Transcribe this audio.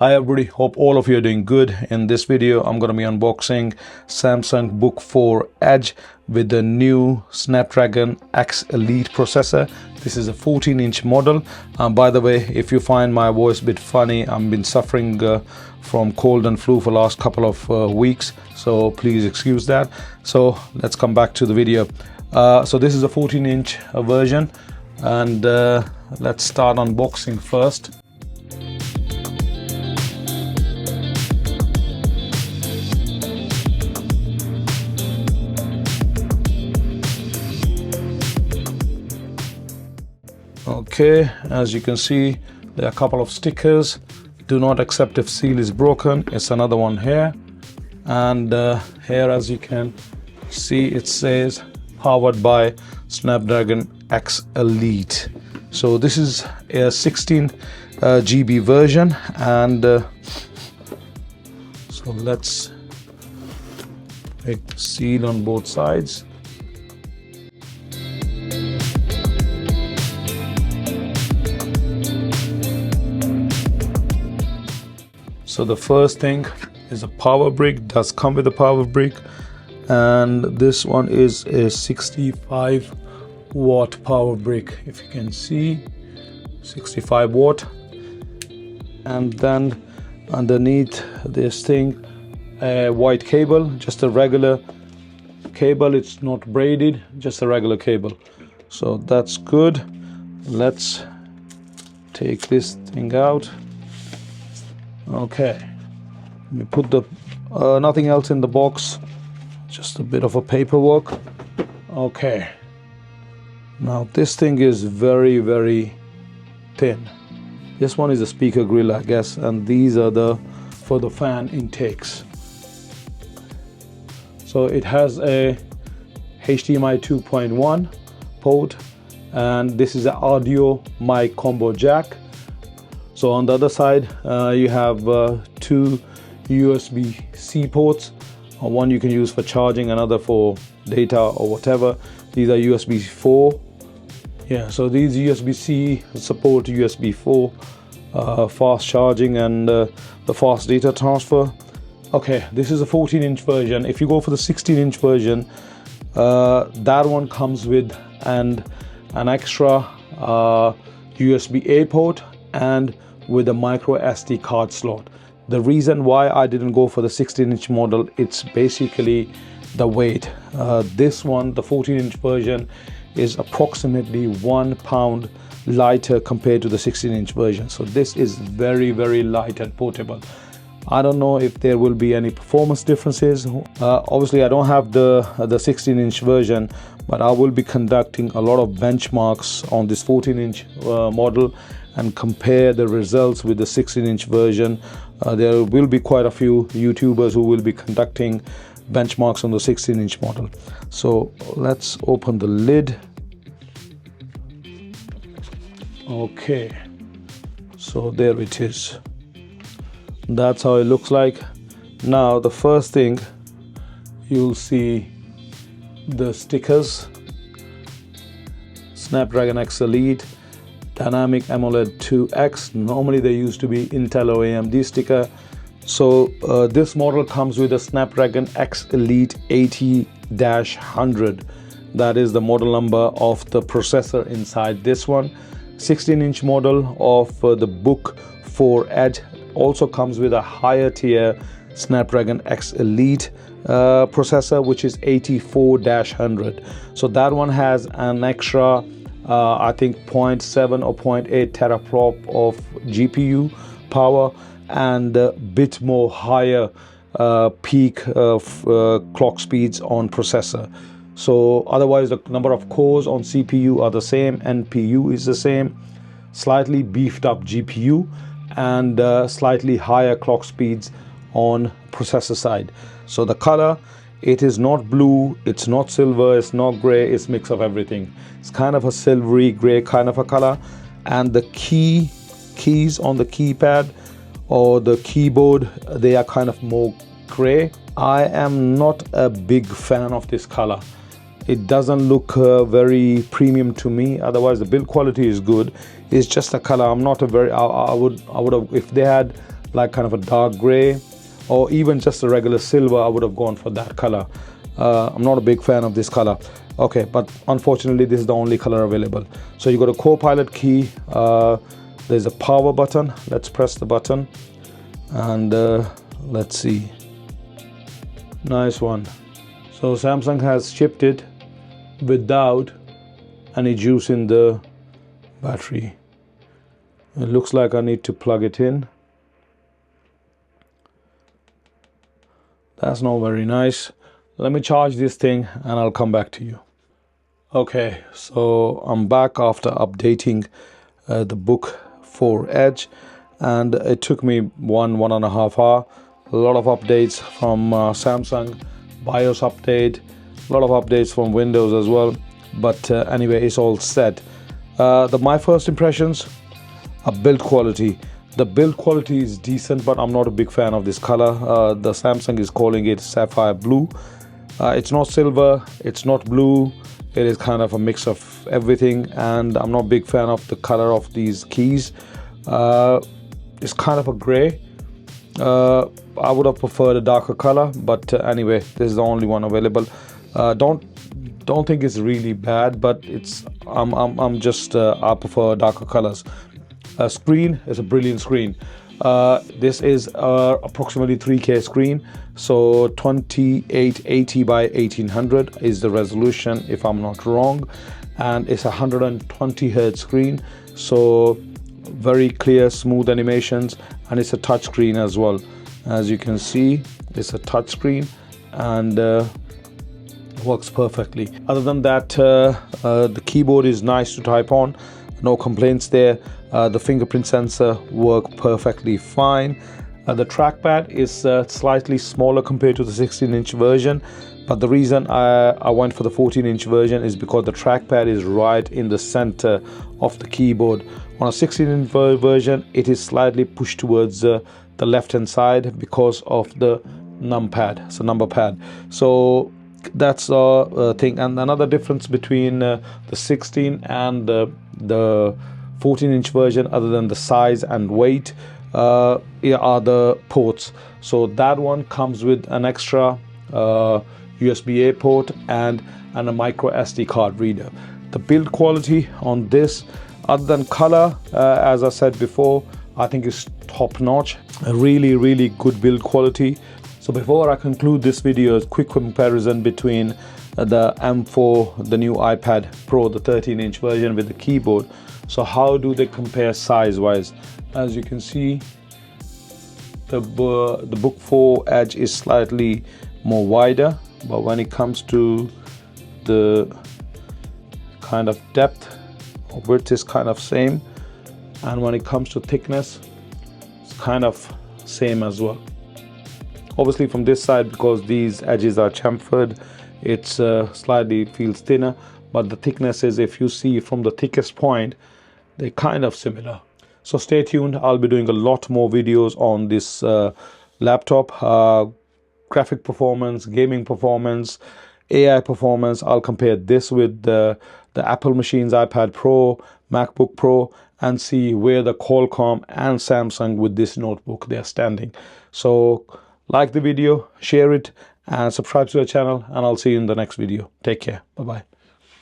Hi everybody, hope all of you are doing good. In this video I'm going to be unboxing Samsung Book4 Edge with the new Snapdragon X Elite processor. This is a 14-inch model. By the way, if you find my voice a bit funny, I've been suffering from cold and flu for the last couple of weeks, so please excuse that. So let's come back to the video. So this is a 14-inch version, and let's start unboxing first. Okay, as you can see, there are a couple of stickers. Do not accept if seal is broken. It's another one here, and here, as you can see, it says powered by Snapdragon X Elite. So this is a 16 GB version, and so let's make the seal on both sides. So the first thing is a power brick. Does come with a power brick, and this one is a 65 watt power brick. If you can see, 65 watt. And then underneath this thing, a white cable, just a regular cable. It's not braided, just a regular cable. So that's good. Let's take this thing out. Okay, let me put the nothing else in the box, just a bit of a paperwork. Okay, now this thing is very thin. This one is a speaker grill, I guess, and these are for the fan intakes. So it has a HDMI 2.1 port, and this is an audio mic combo jack. So on the other side, you have two USB-C ports. One you can use for charging, another for data or whatever. These are USB 4. Yeah, so these USB-C support USB 4 fast charging and the fast data transfer. Okay, this is a 14-inch version. If you go for the 16-inch version, that one comes with an extra USB-A port and with a micro SD card slot. The reason why I didn't go for the 16-inch model, it's basically the weight. This one, the 14-inch version, is approximately 1 pound lighter compared to the 16-inch version. So this is very light and portable. I don't know if there will be any performance differences. Obviously I don't have the 16-inch version, but I will be conducting a lot of benchmarks on this 14-inch model and compare the results with the 16-inch version. There will be quite a few YouTubers who will be conducting benchmarks on the 16-inch model. So let's open the lid. Okay, so there it is. That's how it looks like. Now the first thing, you'll see the stickers. Snapdragon X Elite, Dynamic AMOLED 2X. Normally they used to be Intel or AMD sticker. So this model comes with a Snapdragon X Elite 80-100. That is the model number of the processor inside this one. 16-inch model of the Book4 Edge also comes with a higher tier Snapdragon X Elite processor, which is 84-100. So that one has an extra I think 0.7 or 0.8 teraflop of GPU power and a bit more higher peak clock speeds on processor. So otherwise the number of cores on CPU are the same, NPU is the same, slightly beefed up GPU, and slightly higher clock speeds on processor side. So the color, it is not blue, it's not silver, it's not gray, it's mix of everything. It's kind of a silvery gray kind of a color, and the keys on the keypad or the keyboard, they are kind of more gray. I am not a big fan of this color. It doesn't look very premium to me. Otherwise the build quality is good. It's just a color. I'm not a very, I would have, if they had like kind of a dark gray, or even just a regular silver, I would have gone for that color. I'm not a big fan of this color. Okay, but unfortunately this is the only color available. So you got a co-pilot key, there's a power button. Let's press the button and let's see. Nice one. So Samsung has shipped it without any juice in the battery. It looks like I need to plug it in. That's not very nice. Let me charge this thing and I'll come back to you. Okay, so I'm back after updating the Book4 Edge, and it took me one and a half hour. A lot of updates from Samsung, BIOS update, a lot of updates from Windows as well. But anyway, it's all set. My first impressions are build quality. The build quality is decent, but I'm not a big fan of this color. The Samsung is calling it sapphire blue. It's not silver, it's not blue. It is kind of a mix of everything, and I'm not a big fan of the color of these keys. It's kind of a gray. I would have preferred a darker color, but anyway, this is the only one available. Don't think it's really bad, but it's I'm just I prefer darker colors. Screen is a brilliant screen. This is approximately 3K screen, so 2880 by 1800 is the resolution, if I'm not wrong, and it's a 120 Hz screen, so very clear, smooth animations, and it's a touch screen as well. As you can see, it's a touch screen and works perfectly. Other than that, the keyboard is nice to type on, no complaints there. The fingerprint sensor works perfectly fine. The trackpad is slightly smaller compared to the 16-inch version, but the reason I went for the 14-inch version is because the trackpad is right in the center of the keyboard. On a 16-inch version, it is slightly pushed towards the left-hand side because of the numpad, so number pad. So that's a thing. And another difference between the 16 and the 14-inch version, other than the size and weight, are the ports. So that one comes with an extra USB-A port and a micro SD card reader. The build quality on this, other than color, as I said before, I think is top notch. A really good build quality. So before I conclude this video, a quick comparison between the M4, the new iPad Pro, the 13-inch version with the keyboard. So how do they compare size-wise? As you can see, the Book4 Edge is slightly more wider, but when it comes to the kind of depth, width is kind of same, and when it comes to thickness, it's kind of same as well. Obviously from this side, because these edges are chamfered, it's slightly feels thinner, but the thickness is, if you see from the thickest point, they're kind of similar. So stay tuned, I'll be doing a lot more videos on this laptop, graphic performance, gaming performance, AI performance. I'll compare this with the Apple machines, iPad Pro, MacBook Pro, and see where the Qualcomm and Samsung with this notebook they're standing. So like the video, share it, and subscribe to the channel, and I'll see you in the next video. Take care. Bye-bye.